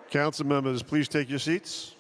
Council members, please take your seats.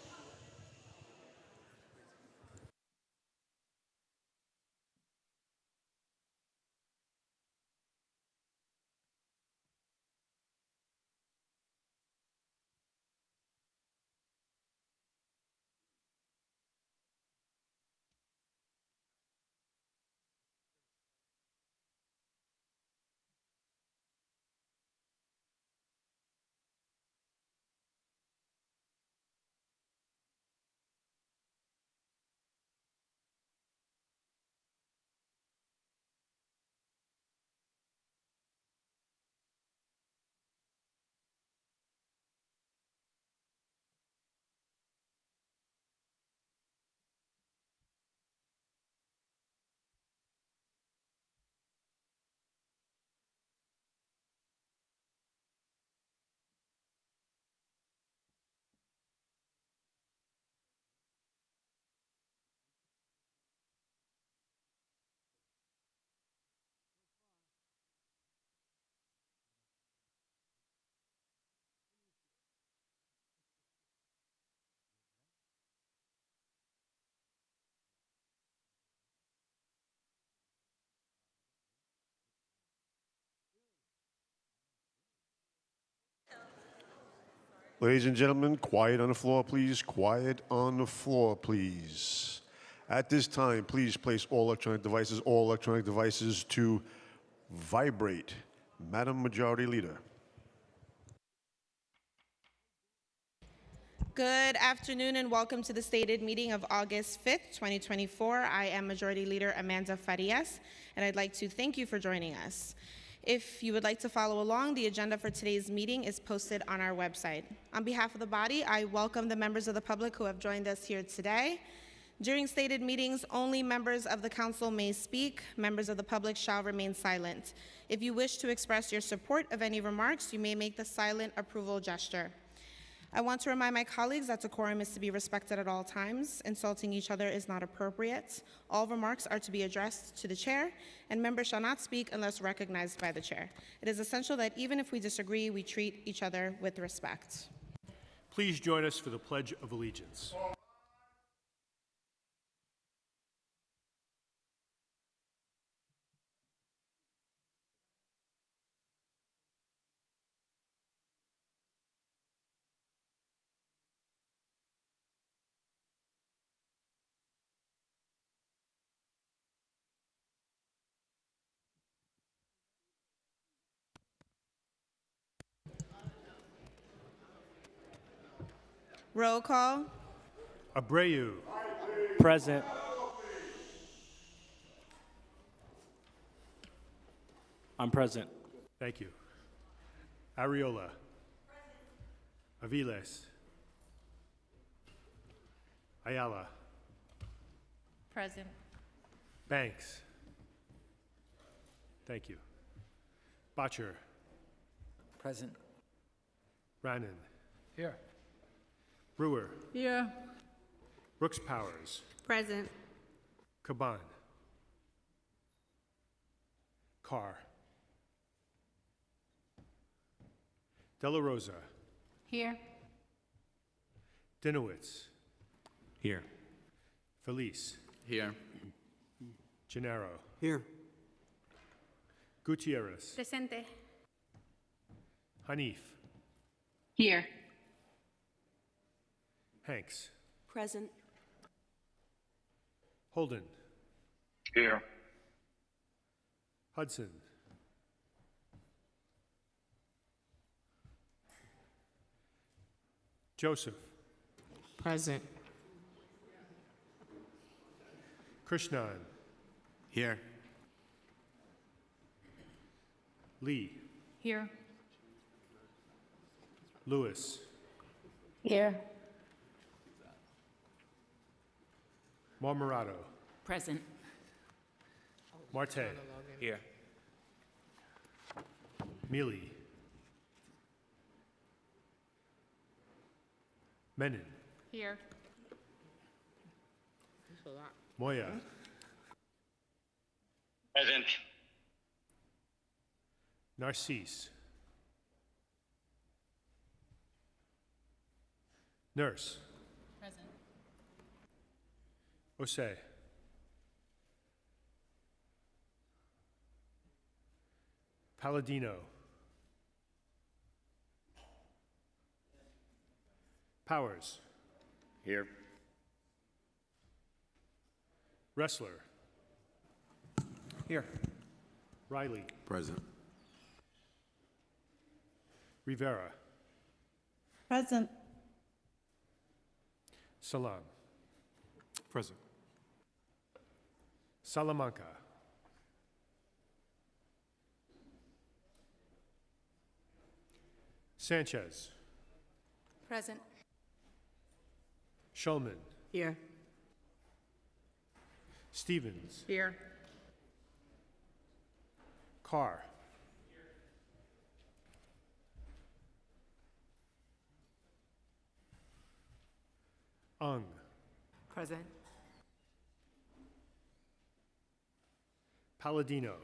Ladies and gentlemen, quiet on the floor, please. Quiet on the floor, please. At this time, please place all electronic devices to vibrate. Madam Majority Leader. Good afternoon and welcome to the stated meeting of August 5th, 2024. I am Majority Leader Amanda Farias, and I'd like to thank you for joining us. If you would like to follow along, the agenda for today's meeting is posted on our website. On behalf of the body, I welcome the members of the public who have joined us here today. During stated meetings, only members of the council may speak. Members of the public shall remain silent. If you wish to express your support of any remarks, you may make the silent approval gesture. I want to remind my colleagues that decorum is to be respected at all times. Insulting each other is not appropriate. All remarks are to be addressed to the chair, and members shall not speak unless recognized by the chair. It is essential that even if we disagree, we treat each other with respect. Please join us for the Pledge of Allegiance. Roll call. Abreu. Present. I'm present. Thank you. Ariola. Aviles. Ayala. Present. Banks. Thank you. Botcher. Present. Brannan. Here. Brewer. Here. Brooks Powers. Present. Caban. Carr. De La Rosa. Here. Dinowitz. Here. Felice. Here. Gennaro. Here. Gutierrez. Presente. Hanif. Here. Hanks. Present. Holden. Here. Hudson. Joseph. Present. Krishnan. Here. Lee. Here. Lewis. Here. Marmorato. Present. Marte. Here. Mealy. Menon. Here. Moya. Present. Narcisse. Nurse. Present. Osei. Palladino. Powers. Here. Wrestler. Here. Riley. Present. Rivera. Present. Salam. Present. Salamanca. Sanchez. Present. Shulman. Here. Stevens. Here. Carr. Ung. Present. Palladino.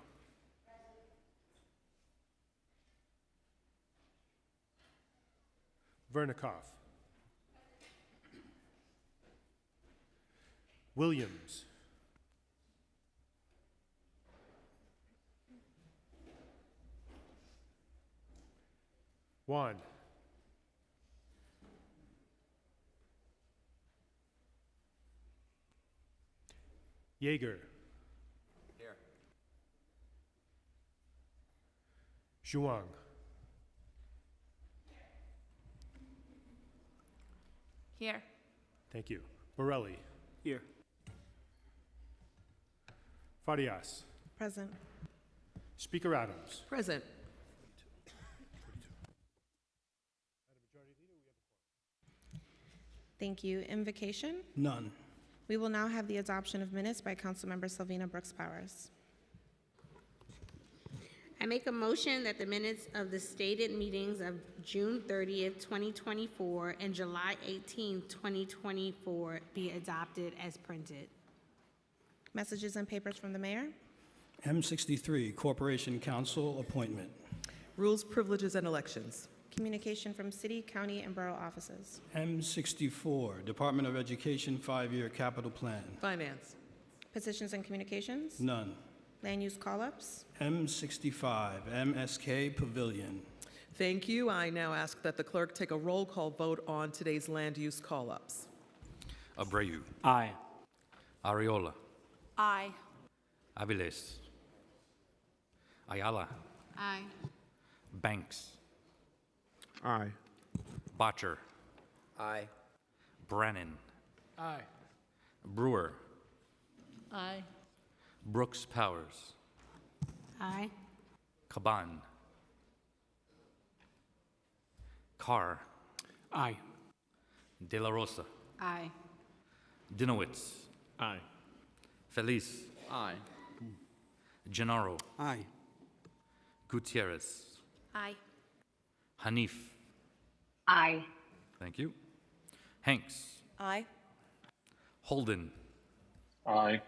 Vernikov. Williams. Juan. Yeager. Here. Zhuang. Here. Thank you. Borelli. Here. Farias. Present. Speaker Adams. Present. Thank you. Invocation. None. We will now have the adoption of minutes by Councilmember Selvina Brooks Powers. I make a motion that the minutes of the stated meetings of June 30th, 2024 and July 18th, 2024 be adopted as printed. Messages and papers from the mayor. M63, Corporation Council appointment. Rules, privileges, and elections. Communication from city, county, and borough offices. M64, Department of Education 5-year capital plan. Finance. Petitions and communications. None. Land use call-ups. M65, MSK Pavilion. Thank you. I now ask that the clerk take a roll call vote on today's land use call-ups. Abreu, Aye. Ariola, Aye. Aviles, Ayala, Aye. Banks, Aye. Botcher, Aye. Brannon, Aye. Brewer, Aye. Brooks Powers, Aye. Caban, Carr, Aye. De La Rosa, Aye. Dinowitz, Aye. Feliz, Aye. Gennaro, Aye. Gutierrez, Aye. Hanif. Aye. Thank you. Hanks, Aye. Holden. Aye.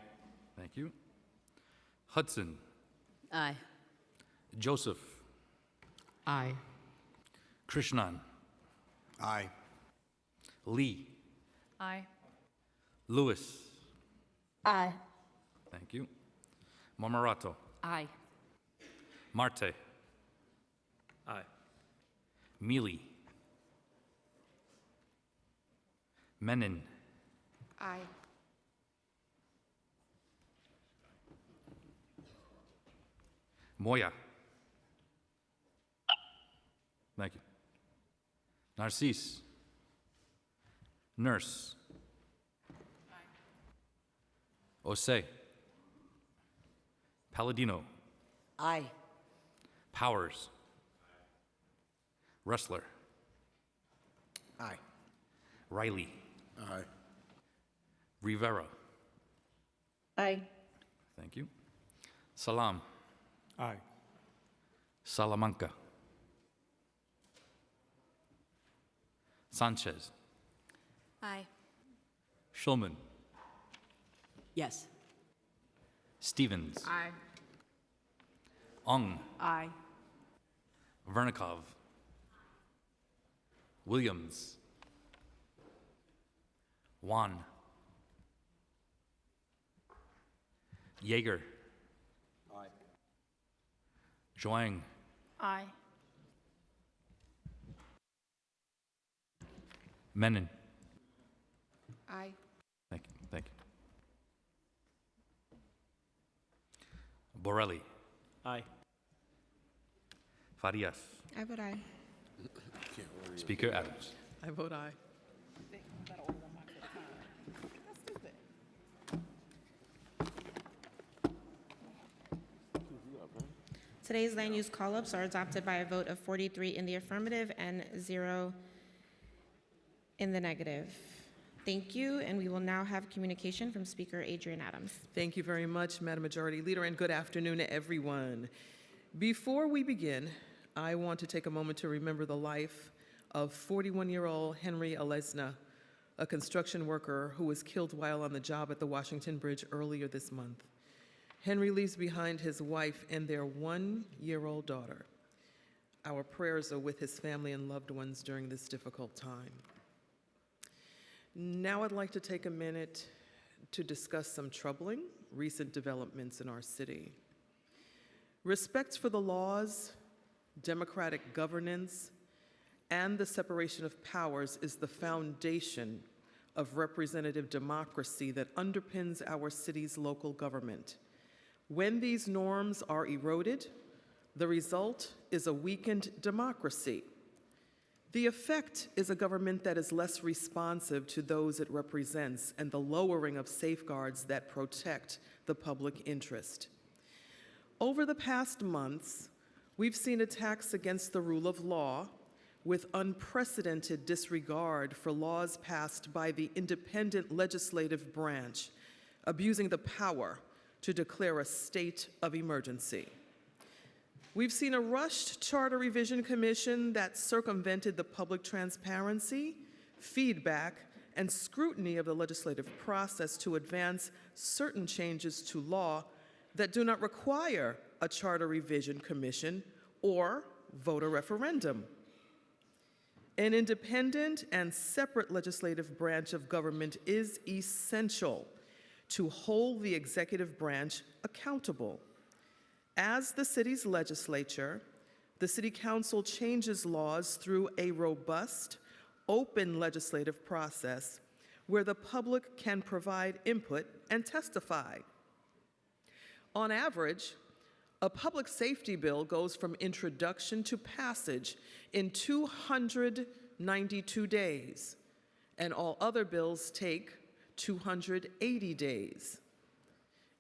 Thank you. Hudson, Aye. Joseph, Aye. Krishnan, Aye. Lee, Aye. Lewis. Aye. Thank you. Momarato, Aye. Marte. Aye. Mealy. Menon. Aye. Moya. Thank you. Narcisse. Nurse. Osei. Palladino. Aye. Powers. Wrestler. Aye. Riley. Aye. Rivera. Aye. Thank you. Salam. Aye. Salamanca. Sanchez. Aye. Shulman. Yes. Stevens. Aye. Ung. Aye. Vernikov. Williams. Juan. Yeager. Aye. Zhuang. Aye. Menon. Aye. Thank you. Thank you. Borelli. Aye. Farias. I vote aye. Speaker Adams. I vote aye. Today's land use call-ups are adopted by a vote of 43 in the affirmative and 0 in the negative. Thank you, and we will now have communication from Speaker Adrian Adams. Thank you very much, Madam Majority Leader, and good afternoon to everyone. Before we begin, I want to take a moment to remember the life of 41-year-old Henry Alesna, a construction worker who was killed while on the job at the Washington Bridge earlier this month. Henry leaves behind his wife and their 1-year-old daughter. Our prayers are with his family and loved ones during this difficult time. Now I'd like to take a minute to discuss some troubling recent developments in our city. Respect for the laws, democratic governance, and the separation of powers is the foundation of representative democracy that underpins our city's local government. When these norms are eroded, the result is a weakened democracy. The effect is a government that is less responsive to those it represents and the lowering of safeguards that protect the public interest. Over the past months, we've seen attacks against the rule of law with unprecedented disregard for laws passed by the independent legislative branch, abusing the power to declare a state of emergency. We've seen a rushed charter revision commission that circumvented the public transparency, feedback, and scrutiny of the legislative process to advance certain changes to law that do not require a charter revision commission or vote a referendum. An independent and separate legislative branch of government is essential to hold the executive branch accountable. As the city's legislature, the City Council changes laws through a robust, open legislative process where the public can provide input and testify. On average, a public safety bill goes from introduction to passage in 292 days, and all other bills take 280 days.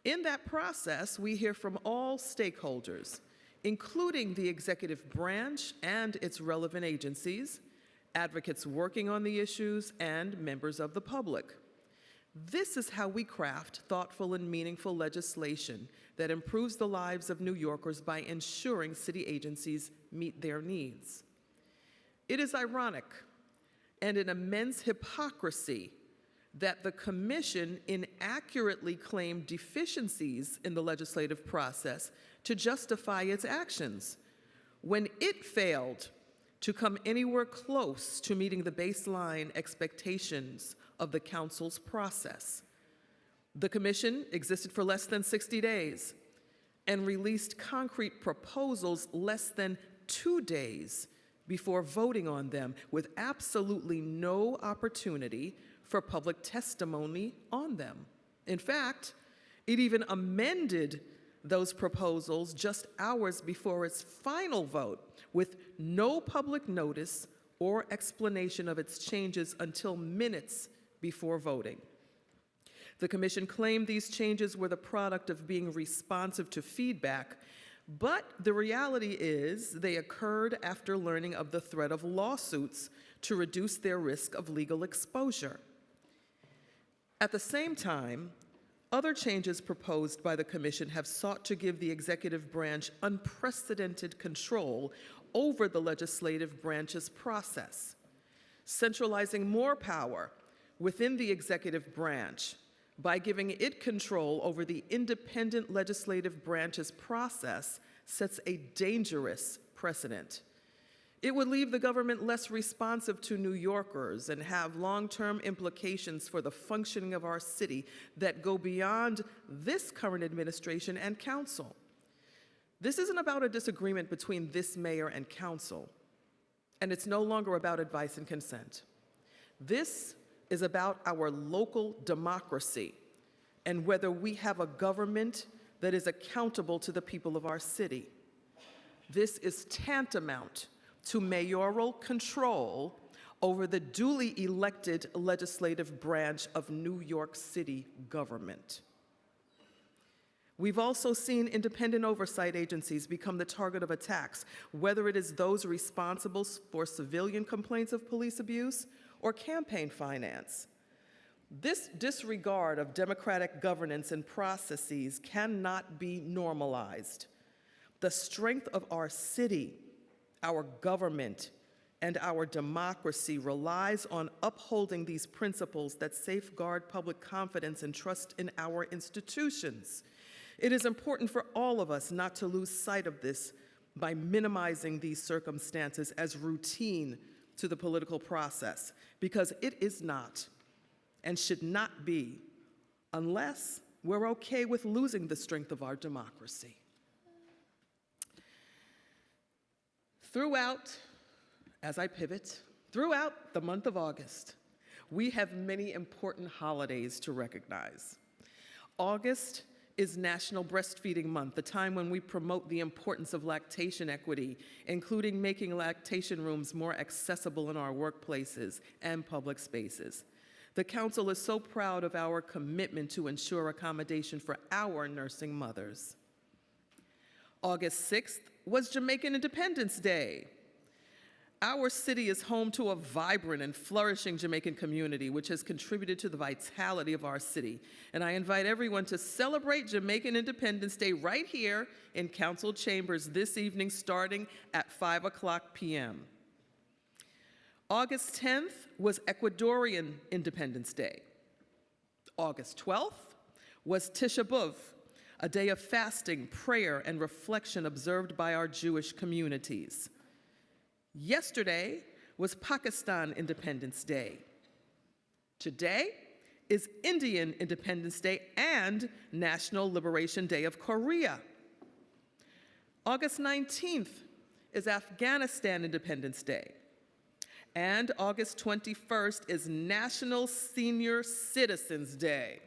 In that process, we hear from all stakeholders, including the executive branch and its relevant agencies, advocates working on the issues, and members of the public. This is how we craft thoughtful and meaningful legislation that improves the lives of New Yorkers by ensuring city agencies meet their needs. It is ironic and an immense hypocrisy that the Commission inaccurately claimed deficiencies in the legislative process to justify its actions, when it failed to come anywhere close to meeting the baseline expectations of the Council's process. The Commission existed for less than 60 days and released concrete proposals less than 2 days before voting on them, with absolutely no opportunity for public testimony on them. In fact, it even amended those proposals just hours before its final vote, with no public notice or explanation of its changes until minutes before voting. The Commission claimed these changes were the product of being responsive to feedback, but the reality is they occurred after learning of the threat of lawsuits to reduce their risk of legal exposure. At the same time, other changes proposed by the Commission have sought to give the executive branch unprecedented control over the legislative branch's process, centralizing more power within the executive branch by giving it control over the independent legislative branch's process sets a dangerous precedent. It would leave the government less responsive to New Yorkers and have long-term implications for the functioning of our city that go beyond this current administration and council. This isn't about a disagreement between this mayor and council, and it's no longer about advice and consent. This is about our local democracy and whether we have a government that is accountable to the people of our city. This is tantamount to mayoral control over the duly elected legislative branch of New York City government. We've also seen independent oversight agencies become the target of attacks, whether it is those responsible for civilian complaints of police abuse or campaign finance. This disregard of democratic governance and processes cannot be normalized. The strength of our city, our government, and our democracy relies on upholding these principles that safeguard public confidence and trust in our institutions. It is important for all of us not to lose sight of this by minimizing these circumstances as routine to the political process, because it is not and should not be unless we're okay with losing the strength of our democracy. Throughout the month of August, we have many important holidays to recognize. August is National Breastfeeding Month, the time when we promote the importance of lactation equity, including making lactation rooms more accessible in our workplaces and public spaces. The Council is so proud of our commitment to ensure accommodation for our nursing mothers. August 6th was Jamaican Independence Day. Our city is home to a vibrant and flourishing Jamaican community, which has contributed to the vitality of our city. And I invite everyone to celebrate Jamaican Independence Day right here in Council Chambers this evening, starting at 5:00 p.m. August 10th was Ecuadorian Independence Day. August 12th was Tisha B'Av, a day of fasting, prayer, and reflection observed by our Jewish communities. Yesterday was Pakistan Independence Day. Today is Indian Independence Day and National Liberation Day of Korea. August 19th is Afghanistan Independence Day. And August 21st is National Senior Citizens Day.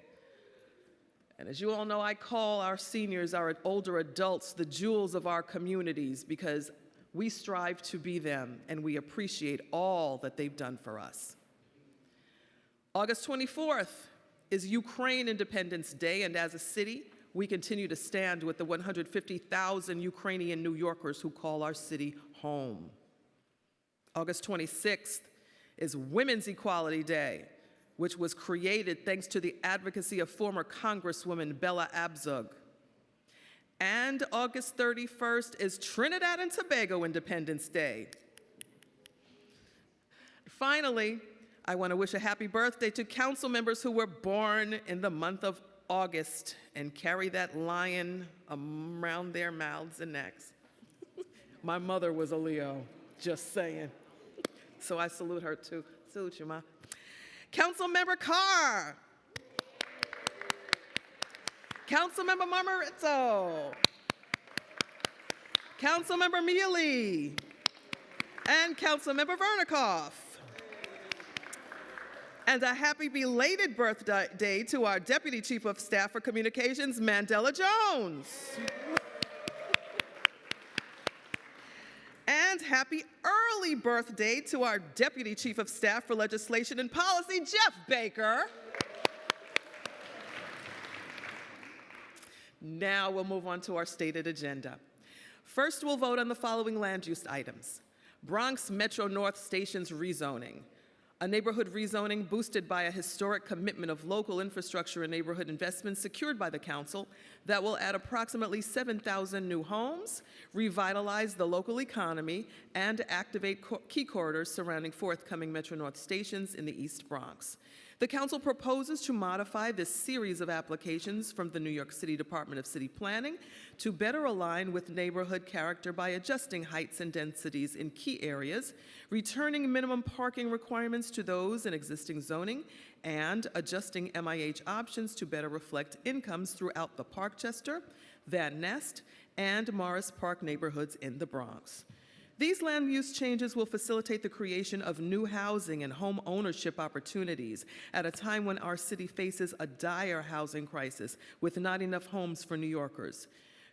And as you all know, I call our seniors, our older adults, the jewels of our communities, because we strive to be them, and we appreciate all that they've done for us. August 24th is Ukraine Independence Day, and as a city, we continue to stand with the 150,000 Ukrainian New Yorkers who call our city home. August 26th is Women's Equality Day, which was created thanks to the advocacy of former Congresswoman Bella Abzug. And August 31st is Trinidad and Tobago Independence Day. Finally, I want to wish a happy birthday to council members who were born in the month of August and carry that lion around their mouths and necks. My mother was a Leo, just saying. So I salute her too. Salute you, Ma. Councilmember Carr. Councilmember Marmorizzo, Councilmember Mealy, and Councilmember Vernikoff. And a happy belated birthday to our Deputy Chief of Staff for Communications, Mandela Jones. And happy early birthday to our Deputy Chief of Staff for Legislation and Policy, Jeff Baker. Now we'll move on to our stated agenda. First, we'll vote on the following land use items. Bronx Metro North Station's rezoning. A neighborhood rezoning boosted by a historic commitment of local infrastructure and neighborhood investments secured by the council that will add approximately 7,000 new homes, revitalize the local economy, and activate key corridors surrounding forthcoming Metro North stations in the East Bronx. The council proposes to modify this series of applications from the New York City Department of City Planning to better align with neighborhood character by adjusting heights and densities in key areas, returning minimum parking requirements to those in existing zoning, and adjusting MIH options to better reflect incomes throughout the Parkchester, Van Nest, and Morris Park neighborhoods in the Bronx. These land use changes will facilitate the creation of new housing and home ownership opportunities at a time when our city faces a dire housing crisis with not enough homes for New Yorkers.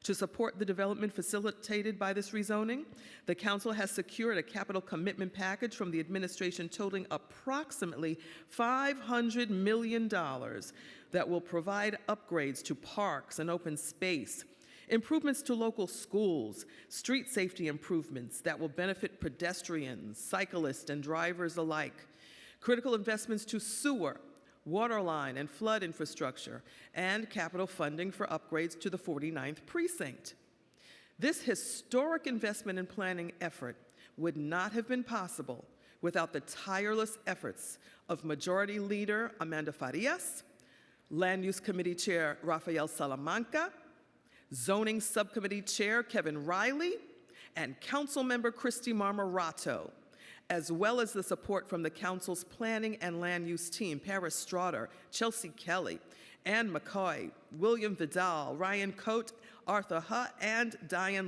To support the development facilitated by this rezoning, the council has secured a capital commitment package from the administration totaling approximately $500 million that will provide upgrades to parks and open space, improvements to local schools, street safety improvements that will benefit pedestrians, cyclists, and drivers alike, critical investments to sewer, water line, and flood infrastructure, and capital funding for upgrades to the 49th precinct. This historic investment and planning effort would not have been possible without the tireless efforts of Majority Leader Amanda Farias, Land Use Committee Chair Rafael Salamanca, Zoning Subcommittee Chair Kevin Riley, and Councilmember Christy Marmorato, as well as the support from the Council's Planning and Land Use team, Paris Strotter, Chelsea Kelly, Ann McCoy, William Vidal, Ryan Coate, Arthur Hutt, and Dana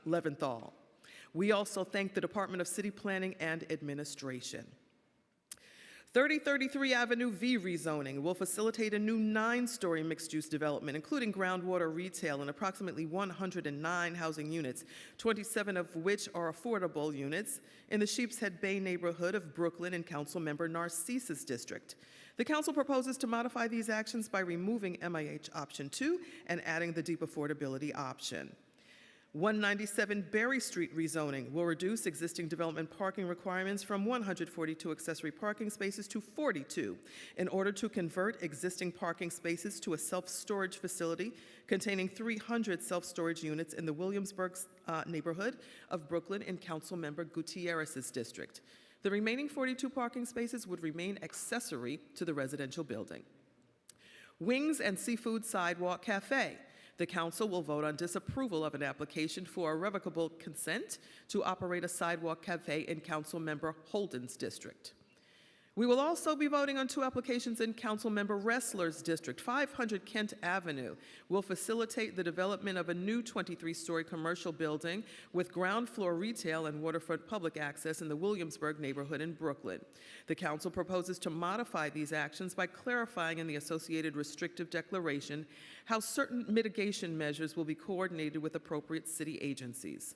Leventhal. We also thank the Department of City Planning and Administration. 3033 Avenue V rezoning will facilitate a new 9-story mixed-use development, including groundwater retail and approximately 109 housing units, 27 of which are affordable units, in the Sheepshead Bay neighborhood of Brooklyn in Councilmember Narcisse's district. The council proposes to modify these actions by removing MIH option 2 and adding the deep affordability option. 197 Berry Street rezoning will reduce existing development parking requirements from 142 accessory parking spaces to 42 in order to convert existing parking spaces to a self-storage facility containing 300 self-storage units in the Williamsburg neighborhood of Brooklyn in Councilmember Gutierrez's district. The remaining 42 parking spaces would remain accessory to the residential building. Wings and Seafood Sidewalk Cafe. The council will vote on disapproval of an application for a revocable consent to operate a sidewalk cafe in Councilmember Holden's district. We will also be voting on 2 applications in Councilmember Ressler's district. 500 Kent Avenue will facilitate the development of a new 23-story commercial building with ground floor retail and waterfront public access in the Williamsburg neighborhood in Brooklyn. The council proposes to modify these actions by clarifying in the associated restrictive declaration how certain mitigation measures will be coordinated with appropriate city agencies.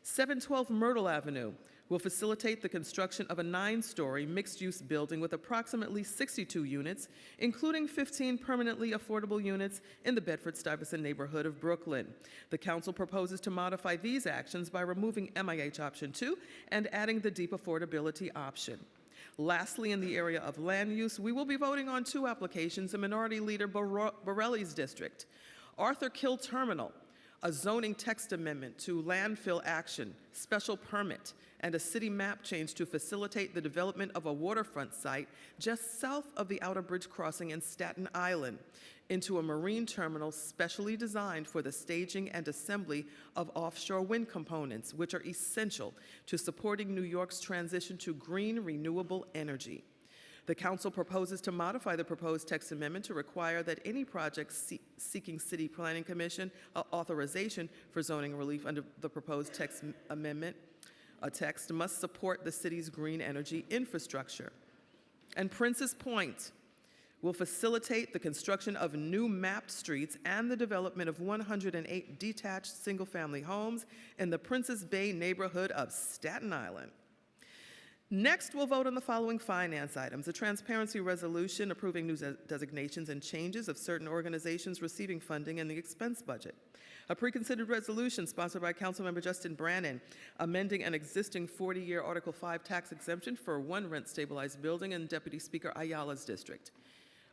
712 Myrtle Avenue will facilitate the construction of a 9-story mixed-use building with approximately 62 units, including 15 permanently affordable units in the Bedford-Stuyvesant neighborhood of Brooklyn. The council proposes to modify these actions by removing MIH option 2 and adding the deep affordability option. Lastly, in the area of land use, we will be voting on 2 applications in Minority Leader Borelli's district. Arthur Kill Terminal, a zoning text amendment to landfill action, special permit, and a city map change to facilitate the development of a waterfront site just south of the Outer Bridge Crossing in Staten Island into a marine terminal specially designed for the staging and assembly of offshore wind components, which are essential to supporting New York's transition to green renewable energy. The council proposes to modify the proposed text amendment to require that any project seeking City Planning Commission authorization for zoning relief under the proposed text amendment text must support the city's green energy infrastructure. And Princess Point will facilitate the construction of new mapped streets and the development of 108 detached single-family homes in the Princess Bay neighborhood of Staten Island. Next, we'll vote on the following finance items: a transparency resolution approving new designations and changes of certain organizations receiving funding in the expense budget. A preconsidered resolution sponsored by Councilmember Justin Brannan amending an existing 40-year Article 5 tax exemption for one rent-stabilized building in Deputy Speaker Ayala's district.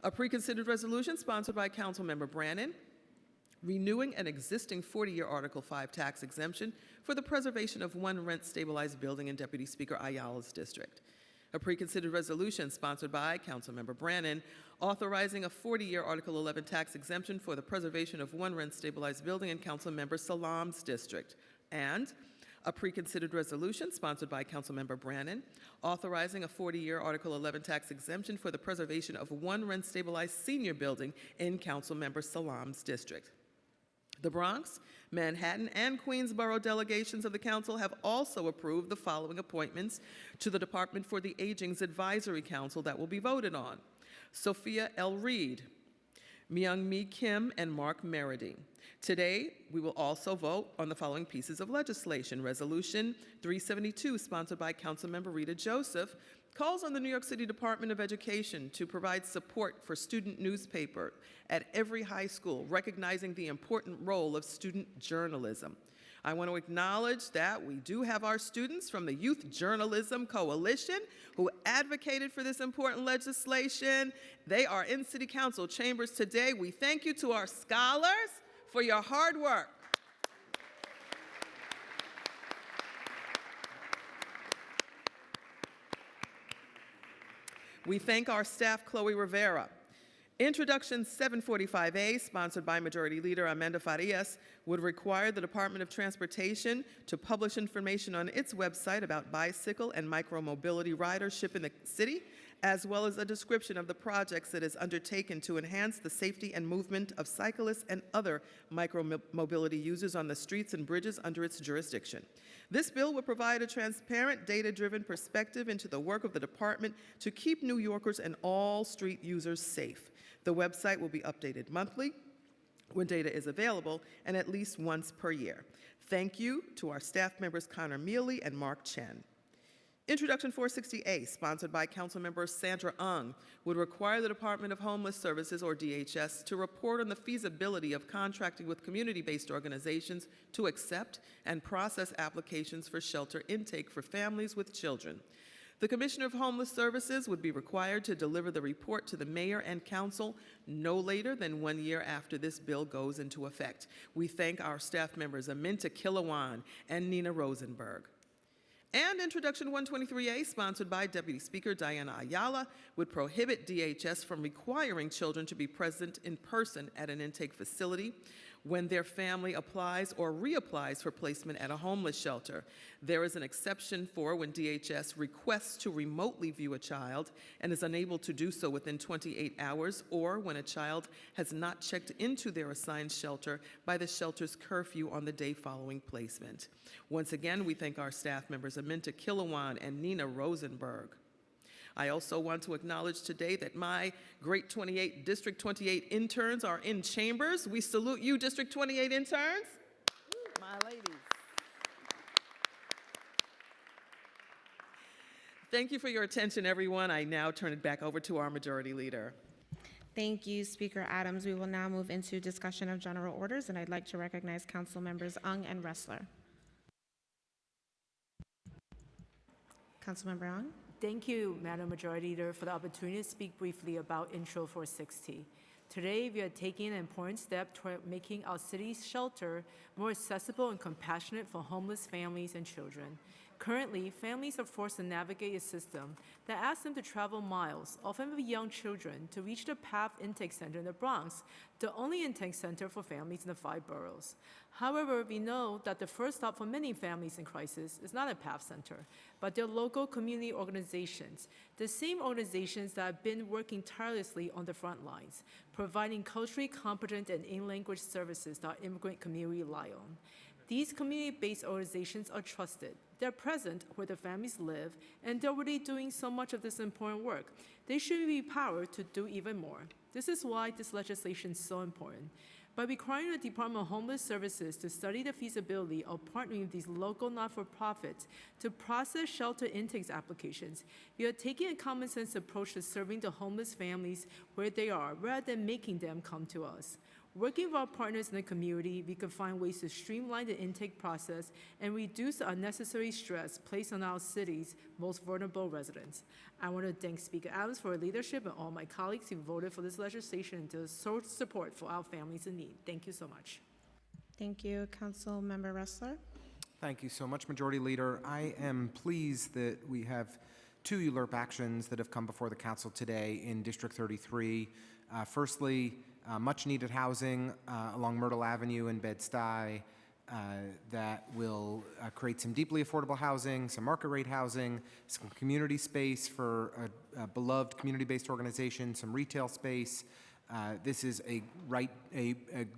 A preconsidered resolution sponsored by Councilmember Brannan renewing an existing 40-year Article 5 tax exemption for the preservation of one rent-stabilized building in Deputy Speaker Ayala's district. A preconsidered resolution sponsored by Councilmember Brannan authorizing a 40-year Article 11 tax exemption for the preservation of one rent-stabilized building in Councilmember Salam's district. And a preconsidered resolution sponsored by Councilmember Brannan authorizing a 40-year Article 11 tax exemption for the preservation of one rent-stabilized senior building in Councilmember Salam's district. The Bronx, Manhattan, and Queensborough delegations of the Council have also approved the following appointments to the Department for the Aging's Advisory Council that will be voted on: Sophia L. Reed, Myung-Mi Kim, and Mark Meredy. Today, we will also vote on the following pieces of legislation. Resolution 372, sponsored by Councilmember Rita Joseph, calls on the New York City Department of Education to provide support for student newspaper at every high school, recognizing the important role of student journalism. I want to acknowledge that we do have our students from the Youth Journalism Coalition who advocated for this important legislation. They are in City Council chambers today. We thank you to our scholars for your hard work. We thank our staff, Chloe Rivera. Introduction 745A, sponsored by Majority Leader Amanda Farias, would require the Department of Transportation to publish information on its website about bicycle and micromobility ridership in the city, as well as a description of the projects it has undertaken to enhance the safety and movement of cyclists and other micromobility users on the streets and bridges under its jurisdiction. This bill would provide a transparent, data-driven perspective into the work of the department to keep New Yorkers and all street users safe. The website will be updated monthly when data is available and at least once per year. Thank you to our staff members Connor Mealy and Mark Chen. Introduction 460A, sponsored by Councilmember Sandra Ung, would require the Department of Homeless Services, or DHS, to report on the feasibility of contracting with community-based organizations to accept and process applications for shelter intake for families with children. The Commissioner of Homeless Services would be required to deliver the report to the Mayor and Council no later than 1 year after this bill goes into effect. We thank our staff members Aminta Kilawan and Nina Rosenberg. And Introduction 123A, sponsored by Deputy Speaker Diana Ayala, would prohibit DHS from requiring children to be present in person at an intake facility when their family applies or reapplies for placement at a homeless shelter. There is an exception for when DHS requests to remotely view a child and is unable to do so within 28 hours, or when a child has not checked into their assigned shelter by the shelter's curfew on the day following placement. Once again, we thank our staff members Aminta Kilawan and Nina Rosenberg. I also want to acknowledge today that my great District 28 interns are in chambers. We salute you, District 28 interns. My ladies. Thank you for your attention, everyone. I now turn it back over to our Majority Leader. Thank you, Speaker Adams. We will now move into discussion of general orders, and I'd like to recognize Council Members Ung and Ressler. Councilmember Ung. Thank you, Madam Majority Leader, for the opportunity to speak briefly about Intro 460. Today, we are taking an important step toward making our city's shelter more accessible and compassionate for homeless families and children. Currently, families are forced to navigate a system that asks them to travel miles, often with young children, to reach the PATH Intake Center in the Bronx, the only intake center for families in the 5 boroughs. However, we know that the first stop for many families in crisis is not a PATH Center, but their local community organizations, the same organizations that have been working tirelessly on the front lines, providing culturally competent and in-language services that our immigrant community rely on. These community-based organizations are trusted. They're present where the families live, and they're already doing so much of this important work. They should be empowered to do even more. This is why this legislation is so important. By requiring the Department of Homeless Services to study the feasibility of partnering with these local not-for-profits to process shelter intakes applications, we are taking a common-sense approach to serving the homeless families where they are, rather than making them come to us. Working with our partners in the community, we can find ways to streamline the intake process and reduce the unnecessary stress placed on our city's most vulnerable residents. I want to thank Speaker Adams for her leadership and all my colleagues who voted for this legislation and to show support for our families in need. Thank you so much. Thank you, Council Member Ressler. Thank you so much, Majority Leader. I am pleased that we have two ULURP actions that have come before the council today in District 33. Firstly, much-needed housing along Myrtle Avenue in Bed-Stuy that will create some deeply affordable housing, some market-rate housing, some community space for a beloved community-based organization, some retail space. This is a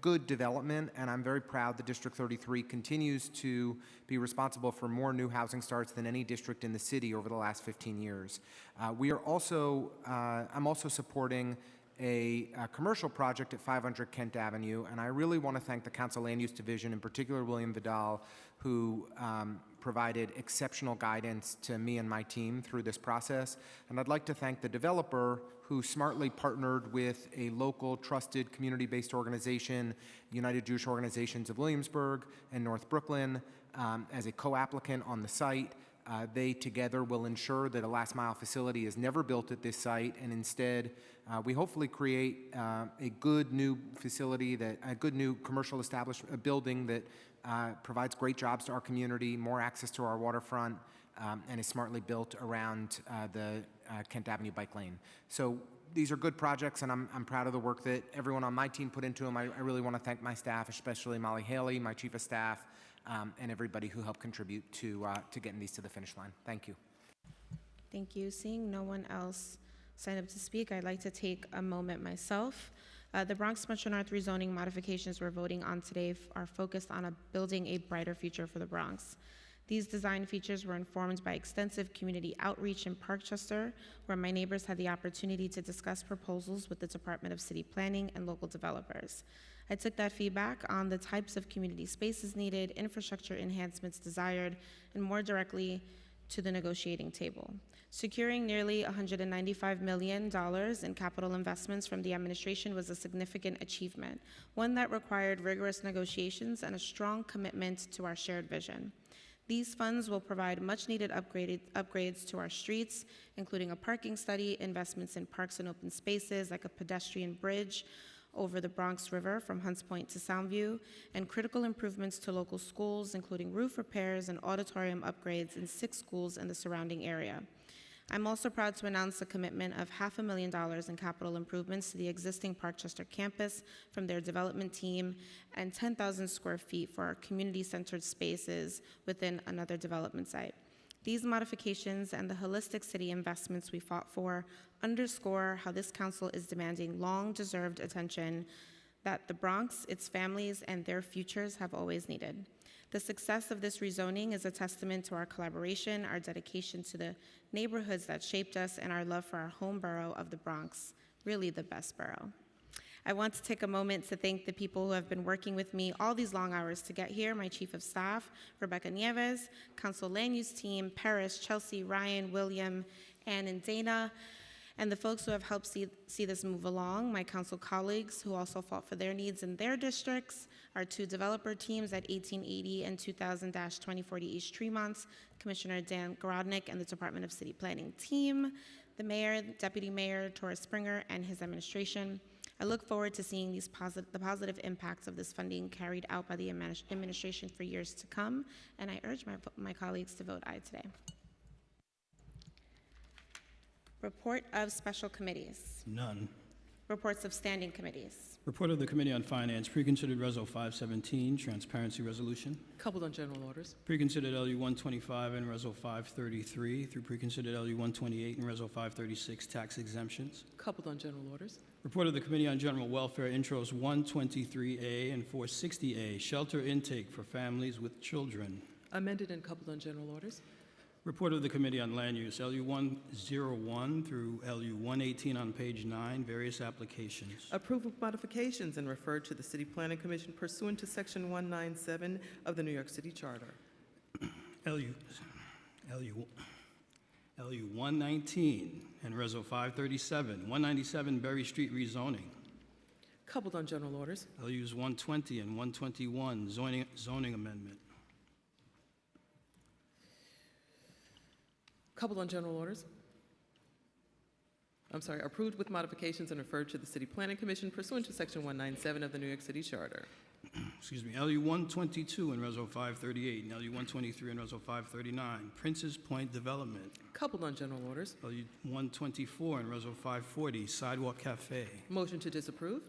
good development, and I'm very proud that District 33 continues to be responsible for more new housing starts than any district in the city over the last 15 years. I'm also supporting a commercial project at 500 Kent Avenue, and I really want to thank the Council Land Use Division, in particular William Vidal, who provided exceptional guidance to me and my team through this process. And I'd like to thank the developer, who smartly partnered with a local trusted community-based organization, United Jewish Organizations of Williamsburg and North Brooklyn, as a co-applicant on the site. They together will ensure that a last-mile facility is never built at this site, and instead we hopefully create a good new facility, a good new commercial establishment, a building that provides great jobs to our community, more access to our waterfront, and is smartly built around the Kent Avenue bike lane. So these are good projects, and I'm proud of the work that everyone on my team put into them. I really want to thank my staff, especially Molly Haley, my chief of staff, and everybody who helped contribute to getting these to the finish line. Thank you. Thank you. Seeing no one else sign up to speak, I'd like to take a moment myself. The Bronx Metro North rezoning modifications we're voting on today are focused on building a brighter future for the Bronx. These design features were informed by extensive community outreach in Parkchester, where my neighbors had the opportunity to discuss proposals with the Department of City Planning and local developers. I took that feedback on the types of community spaces needed, infrastructure enhancements desired, and more directly to the negotiating table. Securing nearly $195 million in capital investments from the administration was a significant achievement, one that required rigorous negotiations and a strong commitment to our shared vision. These funds will provide much-needed upgrades to our streets, including a parking study, investments in parks and open spaces like a pedestrian bridge over the Bronx River from Hunts Point to Soundview, and critical improvements to local schools, including roof repairs and auditorium upgrades in 6 schools in the surrounding area. I'm also proud to announce a commitment of $500,000 in capital improvements to the existing Parkchester campus from their development team, and 10,000 square feet for our community-centered spaces within another development site. These modifications and the holistic city investments we fought for underscore how this council is demanding long-deserved attention that the Bronx, its families, and their futures have always needed. The success of this rezoning is a testament to our collaboration, our dedication to the neighborhoods that shaped us, and our love for our home borough of the Bronx, really the best borough. I want to take a moment to thank the people who have been working with me all these long hours to get here, my Chief of Staff, Rebecca Nieves, Council Land Use Team, Paris, Chelsea, Ryan, William, Ann, and Dana, and the folks who have helped see this move along, my council colleagues who also fought for their needs in their districts, our 2 developer teams at 1880 and 2000-2040 East Tremont, Commissioner Dan Garodnick and the Department of City Planning team, the Mayor, Deputy Mayor Torres Springer, and his administration. I look forward to seeing the positive impacts of this funding carried out by the administration for years to come, and I urge my colleagues to vote aye today. Report of special committees. None. Reports of standing committees. Report of the Committee on Finance, preconsidered Reso 517, Transparency Resolution. Coupled on general orders. Preconsidered LU 125 and Reso 533 through preconsidered LU 128 and Reso 536, Tax Exemptions. Coupled on general orders. Report of the Committee on General Welfare, Intros 123A and 460A, Shelter Intake for Families with Children. Amended and coupled on general orders. Report of the Committee on Land Use, LU 101 through LU 118 on page 9, various applications. Approved with modifications and referred to the City Planning Commission pursuant to Section 197 of the New York City Charter. LU 119 and Reso 537, 197 Berry Street rezoning. Coupled on general orders. LUs 120 and 121, zoning amendment. Coupled on general orders. Approved with modifications and referred to the City Planning Commission pursuant to Section 197 of the New York City Charter. LU 122 in Reso 538, and LU 123 in Reso 539, Princess Point Development. Coupled on general orders. LU 124 in Reso 540, Sidewalk Cafe. Motion to disapprove.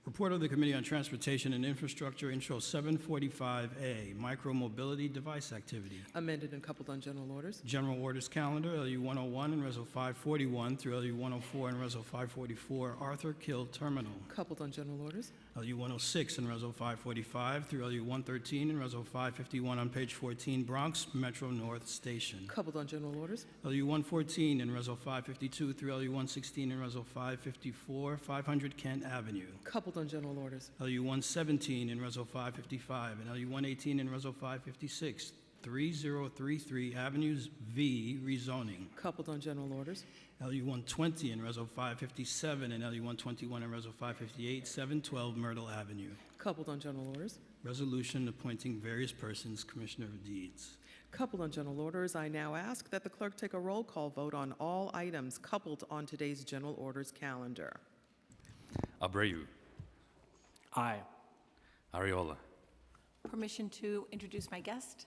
Report of the Committee on Transportation and Infrastructure, Intro 745A, Micro-Mobility Device Activity. Amended and coupled on general orders. General Orders Calendar, LU 101 and Reso 541 through LU 104 and Reso 544, Arthur Kill Terminal. Coupled on general orders. LU 106 and Reso 545 through LU 113 and Reso 551 on page 14, Bronx Metro North Station. Coupled on general orders. LU 114 and Reso 552 through LU 116 and Reso 554, 500 Kent Avenue. Coupled on general orders. LU 117 in Reso 555 and LU 118 in Reso 556, 3033 Avenues V rezoning. Coupled on general orders. LU 120 in Reso 557 and LU 121 in Reso 558, 712 Myrtle Avenue. Coupled on general orders. Resolution appointing various persons Commissioner of Deeds. Coupled on general orders, I now ask that the clerk take a roll call vote on all items coupled on today's general orders calendar. Abreu. Aye. Ariola. Permission to introduce my guest?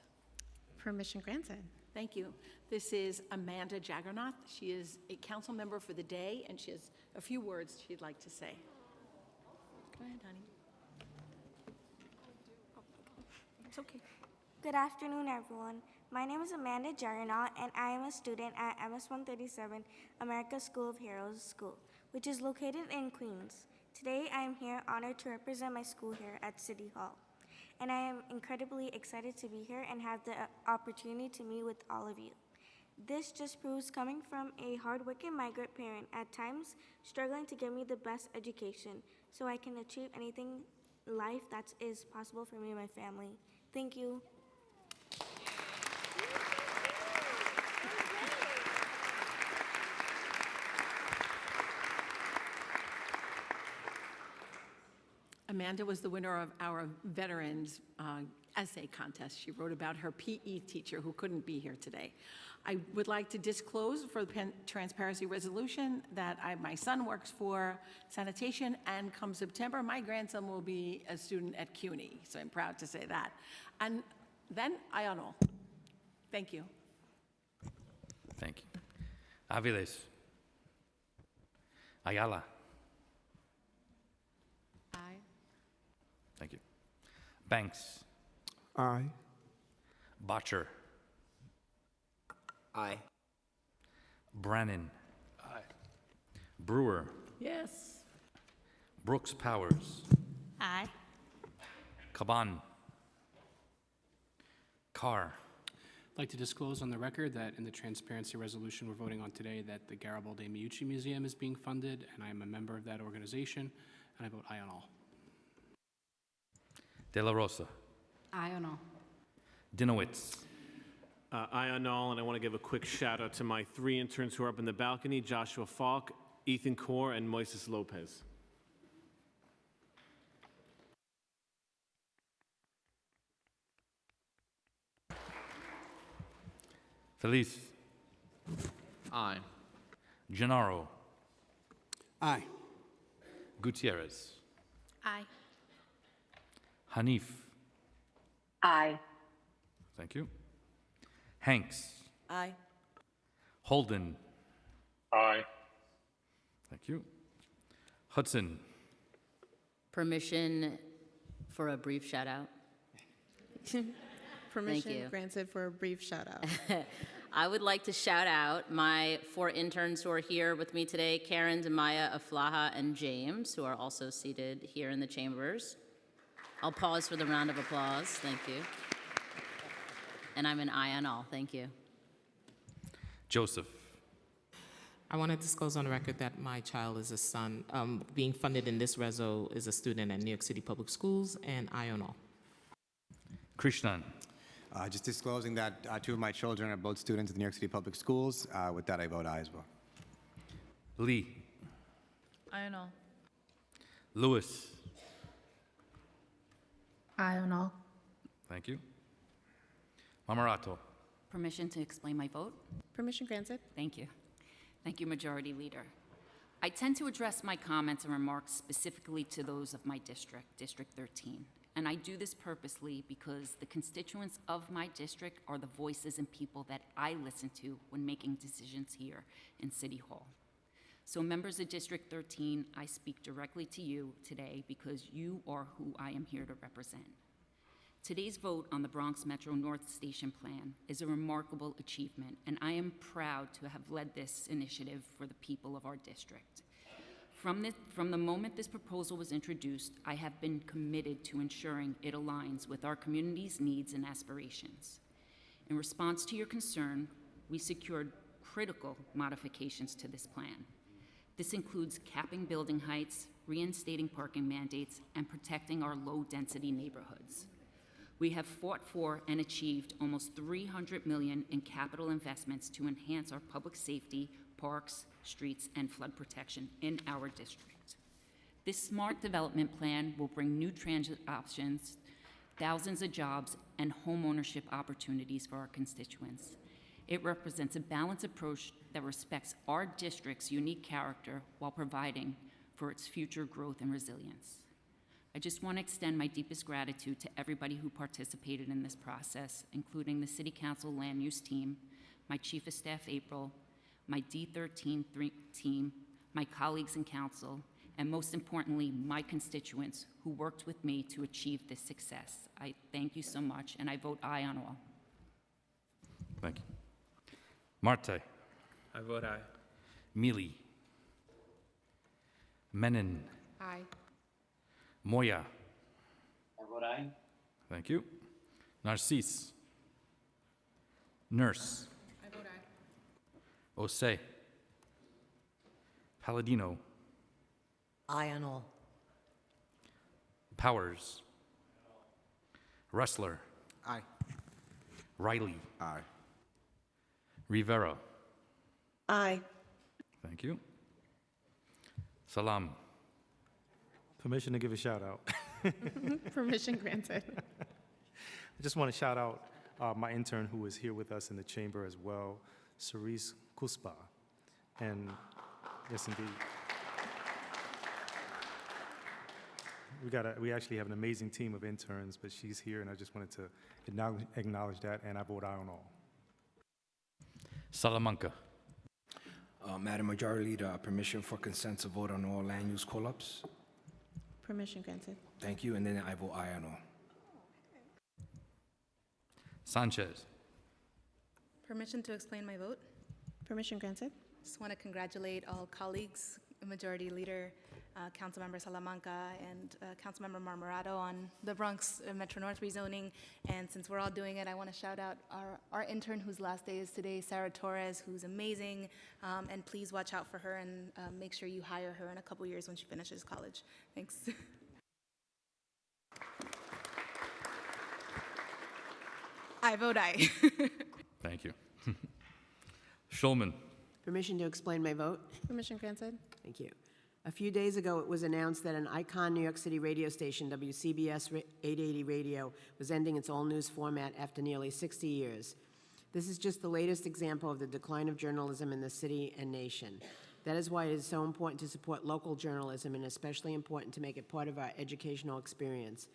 Permission granted. Thank you. This is Amanda Jaggernath. She is a council member for the day, and she has a few words she'd like to say. Go ahead, honey. It's okay. Good afternoon, everyone. My name is Amanda Jaggernaut, and I am a student at MS-137 America School of Heroes School, which is located in Queens. Today, I am here honored to represent my school here at City Hall. And I am incredibly excited to be here and have the opportunity to meet with all of you. This just proves coming from a hardworking migrant parent, at times struggling to give me the best education so I can achieve anything in life that is possible for me and my family. Thank you. Amanda was the winner of our Veterans Essay Contest. She wrote about her PE teacher who couldn't be here today. I would like to disclose for the transparency resolution that my son works for sanitation, and come September, my grandson will be a student at CUNY, so I'm proud to say that. And then Ayano. Thank you. Thank you. Aviles. Ayala. Aye. Thank you. Banks. Aye. Botcher. Aye. Brannan. Aye. Brewer. Yes. Brooks Powers. Aye. Caban. Carr. I'd like to disclose on the record that in the transparency resolution we're voting on today that the Garibaldi Miucci Museum is being funded, and I am a member of that organization, and I vote aye on all. De La Rosa. Aye on all. Dinowitz. Aye on all, and I want to give a quick shout out to my 3 interns who are up in the balcony, Joshua Falk, Ethan Kaur, and Moises Lopez. Feliz. Aye. Gennaro. Aye. Gutierrez. Aye. Hanif. Aye. Thank you. Hanks. Aye. Holden. Aye. Thank you. Hudson. Permission for a brief shout out. Permission granted for a brief shout out. I would like to shout out my 4 interns who are here with me today, Karen, Demaya, Aflaha, and James, who are also seated here in the chambers. I'll pause for the round of applause. Thank you. And I'm an aye on all. Thank you. Joseph. I want to disclose on the record that my child is a son, being funded in this reso is a student at New York City Public Schools, and aye on all. Krishnan. Just disclosing that 2 of my children are both students at the New York City Public Schools. With that, I vote aye as well. Lee. Aye on all. Lewis. Aye on all. Thank you. Mamarato. Permission to explain my vote? Permission granted. Thank you. Thank you, Majority Leader. I tend to address my comments and remarks specifically to those of my district, District 13. and I do this purposely because the constituents of my district are the voices and people that I listen to when making decisions here in City Hall. So members of District 13, I speak directly to you today because you are who I am here to represent. Today's vote on the Bronx Metro North Station Plan is a remarkable achievement, and I am proud to have led this initiative for the people of our district. From the moment this proposal was introduced, I have been committed to ensuring it aligns with our community's needs and aspirations. In response to your concern, we secured critical modifications to this plan. This includes capping building heights, reinstating parking mandates, and protecting our low-density neighborhoods. We have fought for and achieved almost $300 million in capital investments to enhance our public safety, parks, streets, and flood protection in our district. This smart development plan will bring new transit options, thousands of jobs, and home ownership opportunities for our constituents. It represents a balanced approach that respects our district's unique character while providing for its future growth and resilience. I just want to extend my deepest gratitude to everybody who participated in this process, including the City Council Land Use team, my Chief of Staff, April, my D13 team, my colleagues in council, and most importantly, my constituents who worked with me to achieve this success. I thank you so much, and I vote aye on all. Thank you. Marte. I vote aye. Mealy. Menon. Aye. Moya. I vote aye. Thank you. Narcisse. Nurse. I vote aye. Osei. Palladino. Aye on all. Powers. Ressler. Aye. Riley. Aye. Rivera. Aye. Thank you. Salam. Permission to give a shout out. Permission granted. I just want to shout out my intern who is here with us in the chamber as well, Cerise Kuspa. And yes, indeed. We actually have an amazing team of interns, but she's here, and I just wanted to acknowledge that, and I vote aye on all. Salamanca. Madam Majority Leader, permission for consensus vote on all land use call-ups. Permission granted. Thank you, and then I vote aye on all. Sanchez. Permission to explain my vote. Permission granted. Just want to congratulate all colleagues, Majority Leader, Councilmember Salamanca, and Councilmember Marmorato on the Bronx Metro North rezoning. And since we're all doing it, I want to shout out our intern whose last day is today, Sarah Torres, who's amazing. And please watch out for her and make sure you hire her in a couple years when she finishes college. Thanks. I vote aye. Thank you. Schulman. Permission to explain my vote? Permission granted. Thank you. A few days ago, it was announced that an icon New York City radio station, WCBS 880 Radio, was ending its all-news format after nearly 60 years. This is just the latest example of the decline of journalism in the city and nation. That is why it is so important to support local journalism, and especially important to make it part of our educational experience.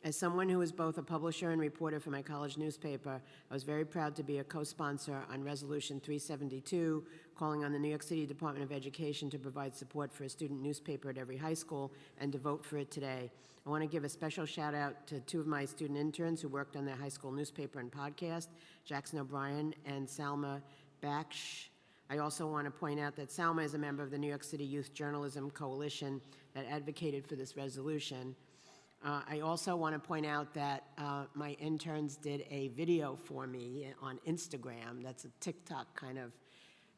As someone who is both a publisher and reporter for my college newspaper, I was very proud to be a co-sponsor on Resolution 372, calling on the New York City Department of Education to provide support for a student newspaper at every high school and to vote for it today. I want to give a special shout out to two of my student interns who worked on their high school newspaper and podcast, Jackson O'Brien and Salma Baksh. I also want to point out that Salma is a member of the New York City Youth Journalism Coalition that advocated for this resolution. I also want to point out that my interns did a video for me on Instagram. That's a TikTok kind of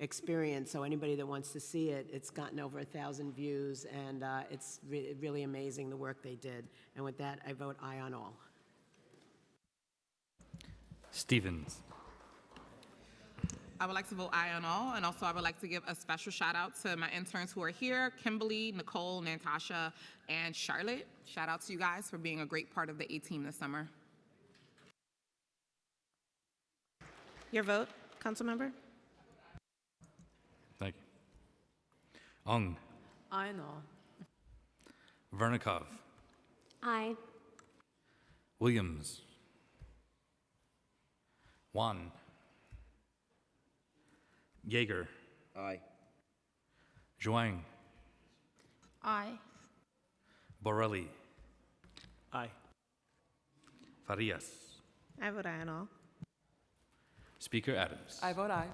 experience, so anybody that wants to see it, it's gotten over 1,000 views, and it's really amazing the work they did. And with that, I vote aye on all. Stevens. I would like to vote aye on all, and also I would like to give a special shout out to my interns who are here, Kimberly, Nicole, Natasha, and Charlotte. Shout out to you guys for being a great part of the A-team this summer. Your vote, Councilmember? Thank you. Ung. Aye on all. Vernikov. Aye. Williams. Juan. Yeager. Aye. Zhuang. Aye. Borelli. Aye. Farias. I vote aye on all. Speaker Adams. I vote aye.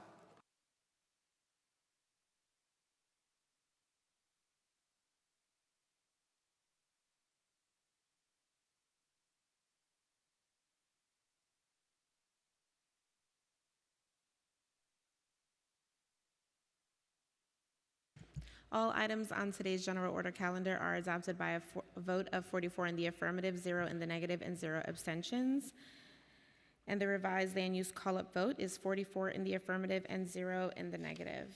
All items on today's general order calendar are adopted by a vote of 44 in the affirmative, 0 in the negative, and 0 abstentions. And the revised land use call-up vote is 44 in the affirmative and 0 in the negative.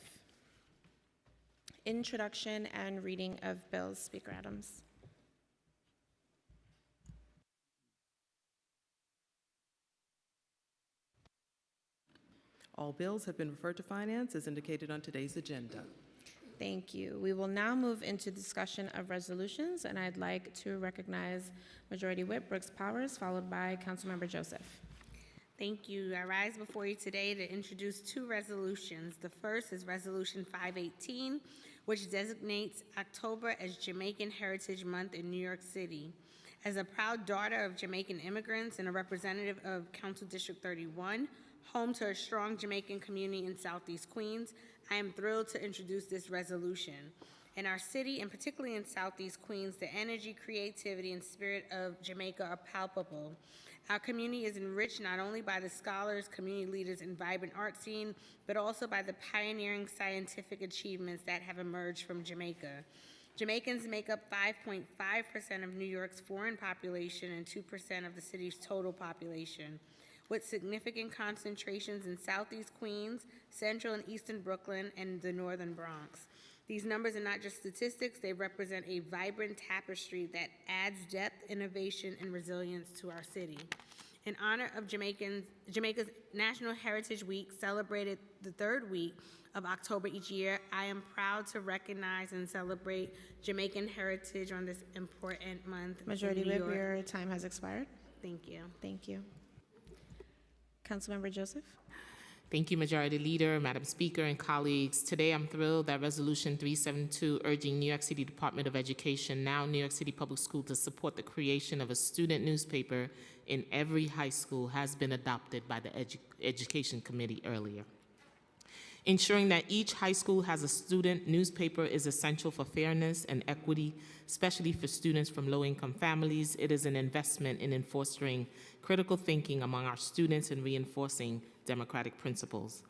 Introduction and reading of bills. Speaker Adams. All bills have been referred to finance as indicated on today's agenda. Thank you. We will now move into discussion of resolutions, and I'd like to recognize Majority Whip Brooks Powers, followed by Councilmember Joseph. Thank you. I rise before you today to introduce two resolutions. The first is Resolution 518, which designates October as Jamaican Heritage Month in New York City. As a proud daughter of Jamaican immigrants and a representative of Council District 31, home to a strong Jamaican community in Southeast Queens, I am thrilled to introduce this resolution. In our city, and particularly in Southeast Queens, the energy, creativity, and spirit of Jamaica are palpable. Our community is enriched not only by the scholars, community leaders, and vibrant art scene, but also by the pioneering scientific achievements that have emerged from Jamaica. Jamaicans make up 5.5% of New York's foreign population and 2% of the city's total population, with significant concentrations in Southeast Queens, Central and Eastern Brooklyn, and the Northern Bronx. These numbers are not just statistics, they represent a vibrant tapestry that adds depth, innovation, and resilience to our city. In honor of Jamaica's National Heritage Week, celebrated the third week of October each year, I am proud to recognize and celebrate Jamaican heritage on this important month. Majority in New Whip, York. your time has expired. Thank you. Thank you. Councilmember Joseph. Thank you, Majority Leader, Madam Speaker, and colleagues. Today, I'm thrilled that Resolution 372, urging New York City Department of Education, now New York City Public School, to support the creation of a student newspaper in every high school, has been adopted by the Education Committee earlier. Ensuring that each high school has a student newspaper is essential for fairness and equity, especially for students from low-income families. It is an investment in fostering critical thinking among our students and reinforcing democratic principles.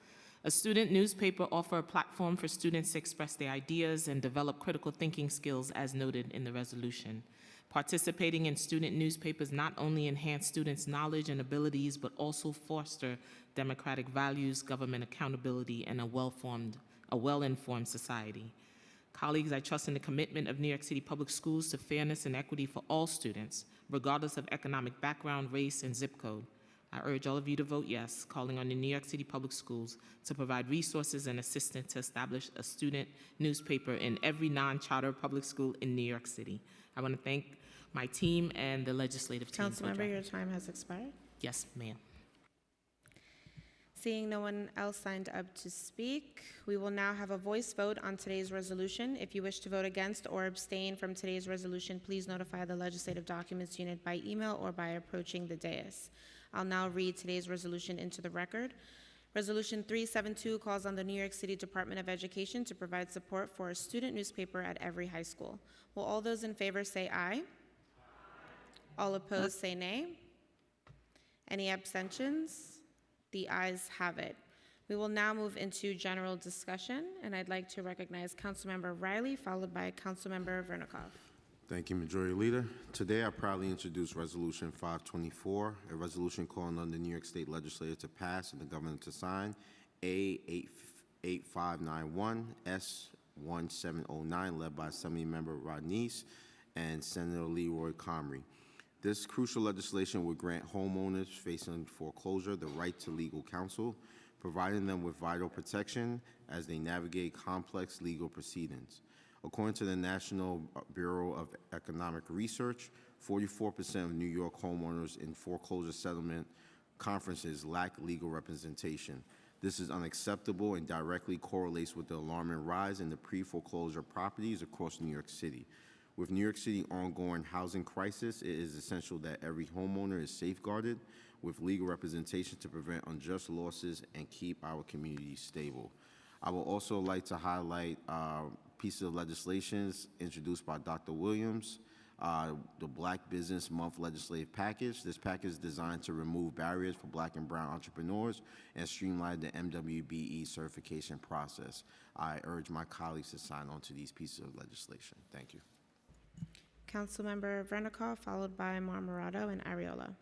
A student newspaper offers a platform for students to express their ideas and develop critical thinking skills, as noted in the resolution. Participating in student newspapers not only enhance students' knowledge and abilities, but also foster democratic values, government accountability, and a well-informed society. Colleagues, I trust in the commitment of New York City Public Schools to fairness and equity for all students, regardless of economic background, race, and zip code. I urge all of you to vote yes, calling on the New York City Public Schools to provide resources and assistance to establish a student newspaper in every non-charter public school in New York City. I want to thank my team and the legislative team. Councilmember, your time has expired. Yes, ma'am. Seeing no one else signed up to speak, we will now have a voice vote on today's resolution. If you wish to vote against or abstain from today's resolution, please notify the Legislative Documents Unit by email or by approaching the dais. I'll now read today's resolution into the record. Resolution 372 calls on the New York City Department of Education to provide support for a student newspaper at every high school. Will all those in favor say aye? All opposed say nay. Any abstentions? The ayes have it. We will now move into general discussion, and I'd like to recognize Councilmember Riley, followed by Councilmember Vernikov. Thank you, Majority Leader. Today, I proudly introduce Resolution 524, a resolution calling on the New York State Legislature to pass and the governor to sign A8591 S1709, led by Assembly Member Rodneyce and Senator Leroy Comrie. This crucial legislation would grant homeowners facing foreclosure the right to legal counsel, providing them with vital protection as they navigate complex legal proceedings. According to the National Bureau of Economic Research, 44% of New York homeowners in foreclosure settlement conferences lack legal representation. This is unacceptable and directly correlates with the alarming rise in the pre-foreclosure properties across New York City. With New York City ongoing housing crisis, it is essential that every homeowner is safeguarded with legal representation to prevent unjust losses and keep our communities stable. I would also like to highlight pieces of legislation introduced by Dr. Williams, the Black Business Month legislative package. This package is designed to remove barriers for Black and brown entrepreneurs and streamline the MWBE certification process. I urge my colleagues to sign on to these pieces of legislation. Thank you. Councilmember Vernicov, followed by Marmorato and Ariola.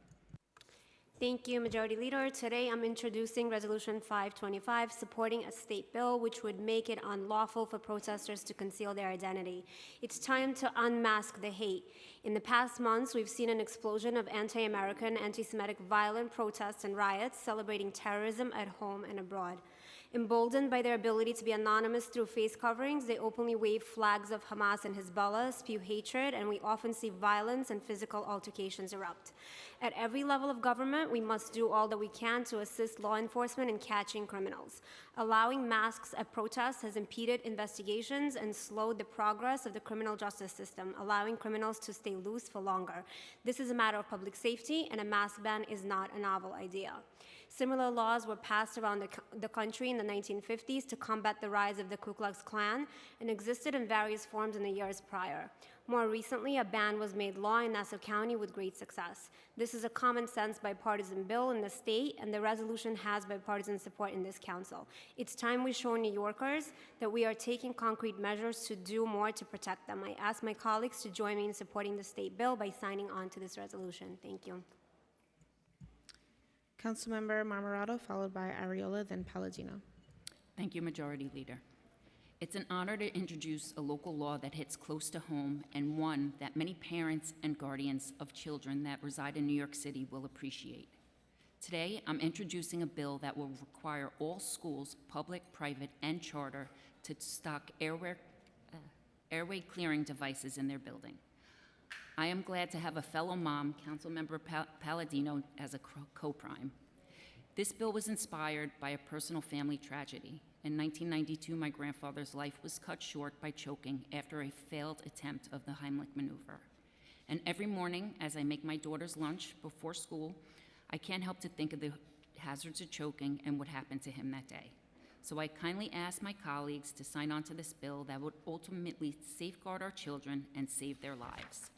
Thank you, Majority Leader. Today I'm introducing Resolution 525, supporting a state bill which would make it unlawful for protesters to conceal their identity. It's time to unmask the hate. In the past months, we've seen an explosion of anti-American, anti-Semitic violent protests and riots celebrating terrorism at home and abroad. Emboldened by their ability to be anonymous through face coverings, they openly wave flags of Hamas and Hezbollah, spew hatred, and we often see violence and physical altercations erupt. At every level of government, we must do all that we can to assist law enforcement in catching criminals. Allowing masks at protests has impeded investigations and slowed the progress of the criminal justice system, allowing criminals to stay loose for longer. This is a matter of public safety, and a mask ban is not a novel idea. Similar laws were passed around the country in the 1950s to combat the rise of the Ku Klux Klan and existed in various forms in the years prior. More recently, a ban was made law in Nassau County with great success. This is a common sense bipartisan bill in the state, and the resolution has bipartisan support in this council. It's time we show New Yorkers that we are taking concrete measures to do more to protect them. I ask my colleagues to join me in supporting the state bill by signing on to this resolution. Thank you. Councilmember Marmorato, followed by Ariola, then Palladino. Thank you, Majority Leader. It's an honor to introduce a local law that hits close to home and one that many parents and guardians of children that reside in New York City will appreciate. Today, I'm introducing a bill that will require all schools, public, private, and charter, to stock airway clearing devices in their building. I am glad to have a fellow mom, Councilmember Palladino, as a co-prime. This bill was inspired by a personal family tragedy. In 1992, my grandfather's life was cut short by choking after a failed attempt of the Heimlich maneuver. And every morning, as I make my daughter's lunch before school, I can't help to think of the hazards of choking and what happened to him that day. So I kindly ask my colleagues to sign on to this bill that would ultimately safeguard our children and save their lives.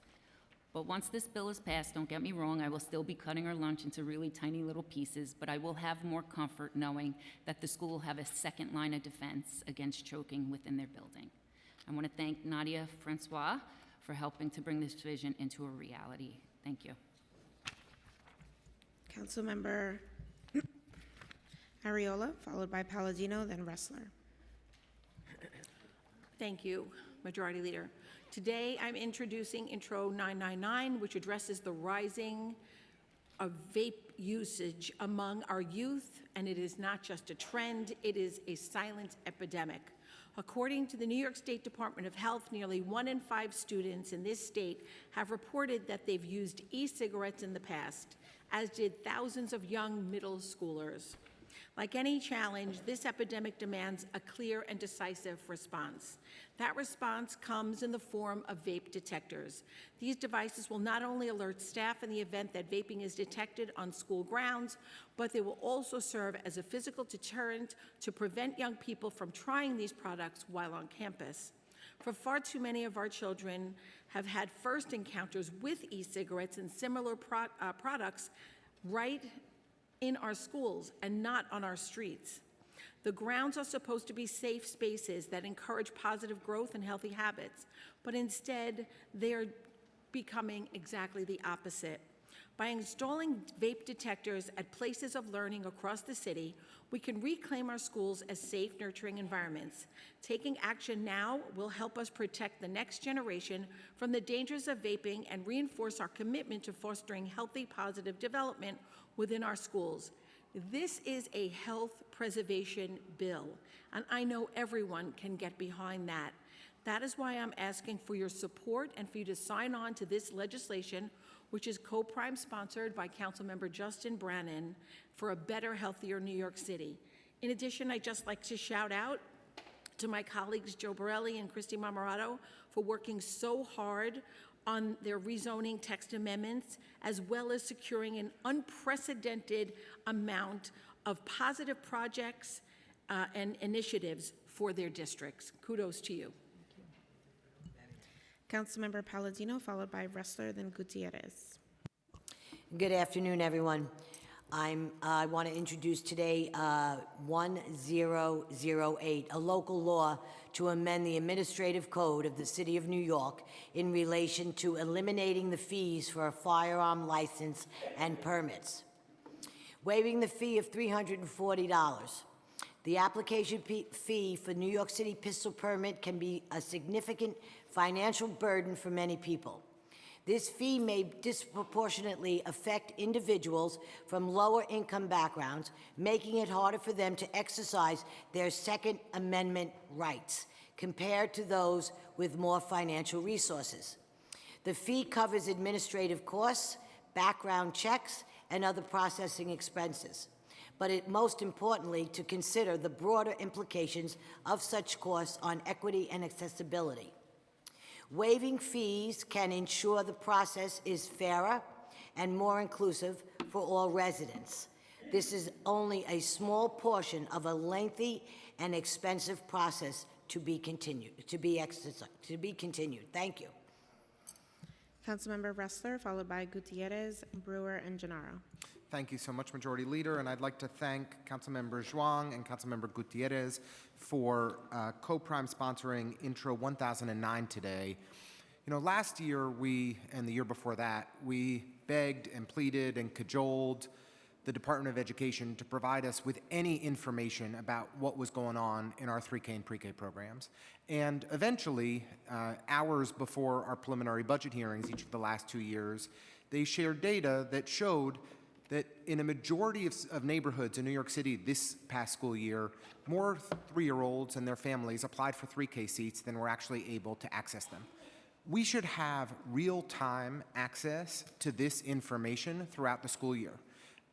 But once this bill is passed, don't get me wrong, I will still be cutting her lunch into really tiny little pieces, but I will have more comfort knowing that the school will have a second line of defense against choking within their building. I want to thank Nadia Francois for helping to bring this vision into a reality. Thank you. Councilmember Ariola, followed by Palladino, then Ressler. Thank you, Majority Leader. Today, I'm introducing Intro 999, which addresses the rising of vape usage among our youth, and it is not just a trend, it is a silent epidemic. According to the New York State Department of Health, nearly 1 in 5 students in this state have reported that they've used e-cigarettes in the past, as did thousands of young middle schoolers. Like any challenge, this epidemic demands a clear and decisive response. That response comes in the form of vape detectors. These devices will not only alert staff in the event that vaping is detected on school grounds, but they will also serve as a physical deterrent to prevent young people from trying these products while on campus. For far too many of our children have had first encounters with e-cigarettes and similar products right in our schools and not on our streets. The grounds are supposed to be safe spaces that encourage positive growth and healthy habits, but instead they are becoming exactly the opposite. By installing vape detectors at places of learning across the city, we can reclaim our schools as safe, nurturing environments. Taking action now will help us protect the next generation from the dangers of vaping and reinforce our commitment to fostering healthy, positive development within our schools. This is a health preservation bill, and I know everyone can get behind that. That is why I'm asking for your support and for you to sign on to this legislation, which is co-prime sponsored by Councilmember Justin Brannan for a better, healthier New York City. In addition, I'd just like to shout out to my colleagues Joe Borelli and Christy Marmorato for working so hard on their rezoning text amendments, as well as securing an unprecedented amount of positive projects and initiatives for their districts. Kudos to you. Councilmember Palladino, followed by Ressler, then Gutierrez. Good afternoon, everyone. I want to introduce today 1008, a local law to amend the administrative code of the City of New York in relation to eliminating the fees for a firearm license and permits. Waiving the fee of $340. The application fee for New York City pistol permit can be a significant financial burden for many people. This fee may disproportionately affect individuals from lower income backgrounds, making it harder for them to exercise their Second Amendment rights compared to those with more financial resources. The fee covers administrative costs, background checks, and other processing expenses. But most importantly, to consider the broader implications of such costs on equity and accessibility. Waiving fees can ensure the process is fairer and more inclusive for all residents. This is only a small portion of a lengthy and expensive process to be continued. Thank you. Councilmember Ressler, followed by Gutierrez, Brewer, and Gennaro. Thank you so much, Majority Leader, and I'd like to thank Councilmember Zhuang and Councilmember Gutierrez for co-prime sponsoring Intro 1009 today. You know, last year and the year before that, we begged and pleaded and cajoled the Department of Education to provide us with any information about what was going on in our 3K and pre-K programs. And eventually, hours before our preliminary budget hearings each of the last 2 years, they shared data that showed that in a majority of neighborhoods in New York City this past school year, more 3-year-olds and their families applied for 3K seats than were actually able to access them. We should have real-time access to this information throughout the school year.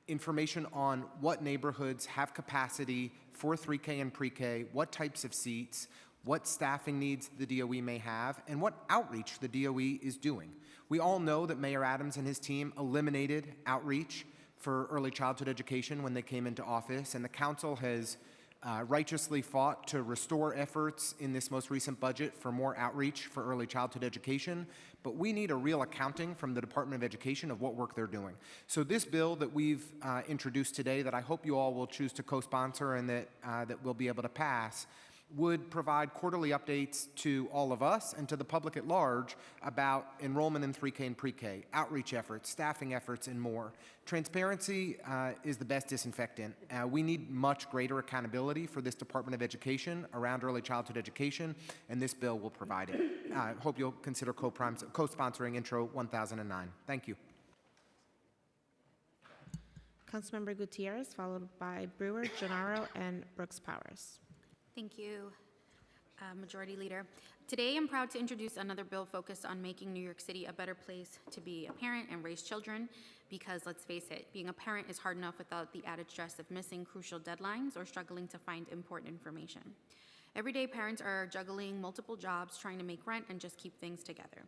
Information on what neighborhoods have capacity for 3K and pre-K, what types of seats, what staffing needs the DOE may have, and what outreach the DOE is doing. We all know that Mayor Adams and his team eliminated outreach for early childhood education when they came into office, and the council has righteously fought to restore efforts in this most recent budget for more outreach for early childhood education, but we need a real accounting from the Department of Education of what work they're doing. So this bill that we've introduced today, that I hope you all will choose to co-sponsor and that we'll be able to pass, would provide quarterly updates to all of us and to the public at large about enrollment in 3K and pre-K, outreach efforts, staffing efforts, and more. Transparency is the best disinfectant. We need much greater accountability for this Department of Education around early childhood education, and this bill will provide it. I hope you'll consider co-sponsoring Intro 1009. Thank you. Councilmember Gutierrez, followed by Brewer, Gennaro, and Brooks Powers. Thank you, Majority Leader. Today, I'm proud to introduce another bill focused on making New York City a better place to be a parent and raise children, because let's face it, being a parent is hard enough without the added stress of missing crucial deadlines or struggling to find important information. Every day, parents are juggling multiple jobs, trying to make rent and just keep things together.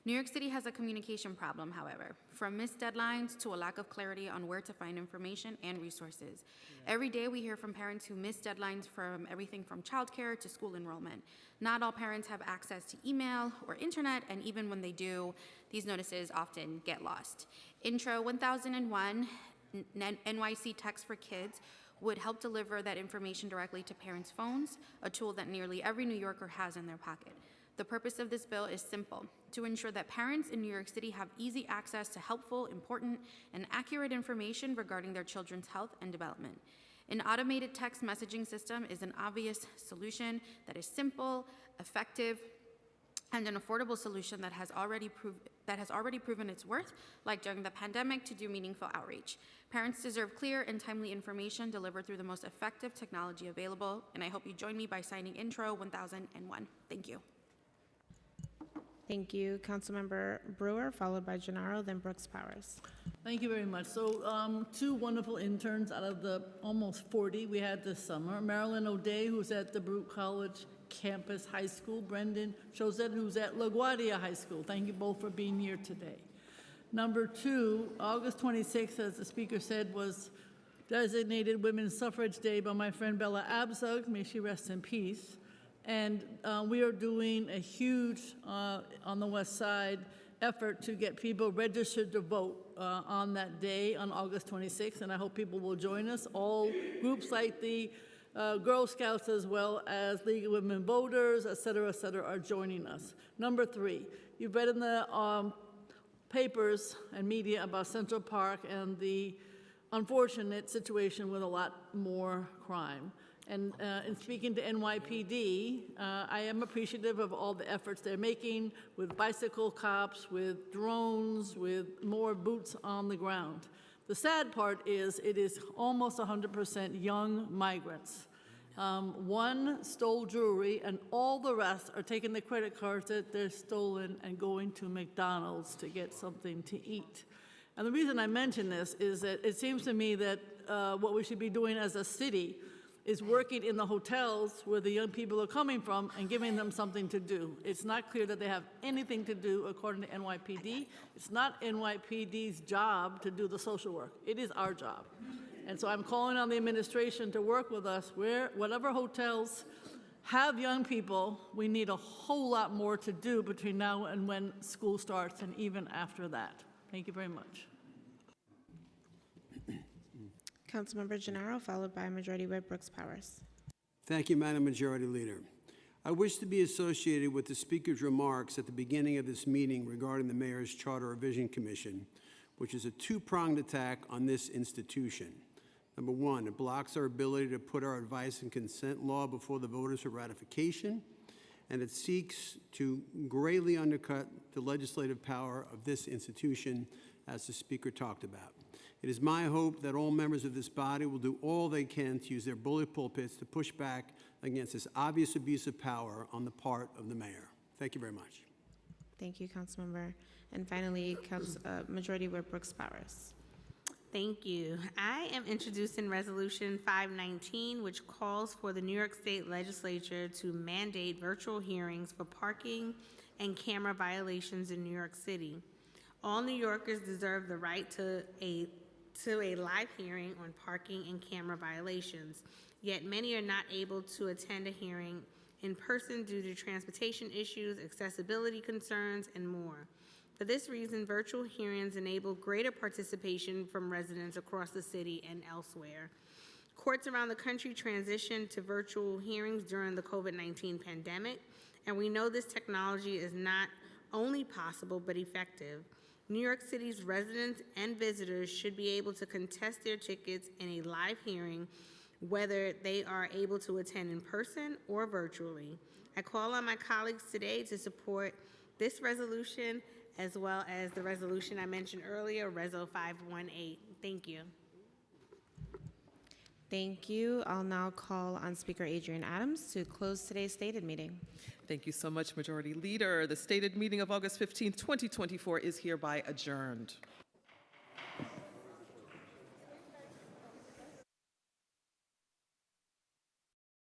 New York City has a communication problem, however, from missed deadlines to a lack of clarity on where to find information and resources. Every day we hear from parents who miss deadlines from everything from childcare to school enrollment. Not all parents have access to email or internet, and even when they do, these notices often get lost. Intro 1001, NYC Text for Kids, would help deliver that information directly to parents' phones, a tool that nearly every New Yorker has in their pocket. The purpose of this bill is simple: to ensure that parents in New York City have easy access to helpful, important, and accurate information regarding their children's health and development. An automated text messaging system is an obvious solution that is simple, effective, and an affordable solution that has already proven its worth, like during the pandemic, to do meaningful outreach. Parents deserve clear and timely information delivered through the most effective technology available, and I hope you join me by signing Intro 1001. Thank you. Thank you. Councilmember Brewer, followed by Gennaro, then Brooks Powers. Thank you very much. So two wonderful interns out of the almost 40 we had this summer. Marilyn O'Day, who's at the Baruch College Campus High School. Brendan Josette, who's at LaGuardia High School. Thank you both for being here today. Number two, August 26th, as the speaker said, was designated Women's Suffrage Day by my friend Bella Abzug. May she rest in peace. And we are doing a huge, on the West Side, effort to get people registered to vote on that day, on August 26th, and I hope people will join us. All groups like the Girl Scouts, as well as League of Women Voters, et cetera, are joining us. Number three, you've read in the papers and media about Central Park and the unfortunate situation with a lot more crime. And in speaking to NYPD, I am appreciative of all the efforts they're making with bicycle cops, with drones, with more boots on the ground. The sad part is it is almost 100% young migrants. One stole jewelry, and all the rest are taking the credit cards that they're stolen and going to McDonald's to get something to eat. And the reason I mention this is that it seems to me that what we should be doing as a city is working in the hotels where the young people are coming from and giving them something to do. It's not clear that they have anything to do according to NYPD. It's not NYPD's job to do the social work. It is our job. And so I'm calling on the administration to work with us where whatever hotels have young people, we need a whole lot more to do between now and when school starts and even after that. Thank you very much. Councilmember Gennaro, followed by Majority Whip Brooks Powers. Thank you, Madam Majority Leader. I wish to be associated with the Speaker's remarks at the beginning of this meeting regarding the Mayor's Charter Revision Commission, which is a two-pronged attack on this institution. Number one, it blocks our ability to put our advice and consent law before the voters for ratification, and it seeks to greatly undercut the legislative power of this institution, as the Speaker talked about. It is my hope that all members of this body will do all they can to use their bully pulpits to push back against this obvious abuse of power on the part of the mayor. Thank you very much. Thank you, Councilmember. And finally, Majority Whip Brooks Powers. Thank you. I am introducing Resolution 519, which calls for the New York State Legislature to mandate virtual hearings for parking and camera violations in New York City. All New Yorkers deserve the right to a live hearing on parking and camera violations, yet many are not able to attend a hearing in person due to transportation issues, accessibility concerns, and more. For this reason, virtual hearings enable greater participation from residents across the city and elsewhere. Courts around the country transitioned to virtual hearings during the COVID-19 pandemic, and we know this technology is not only possible but effective. New York City's residents and visitors should be able to contest their tickets in a live hearing, whether they are able to attend in person or virtually. I call on my colleagues today to support this resolution as well as the resolution I mentioned earlier, Reso 518. Thank you. Thank you. I'll now call on Speaker Adrienne Adams to close today's stated meeting. Thank you so much, Majority Leader. The stated meeting of August 15th, 2024 is hereby adjourned.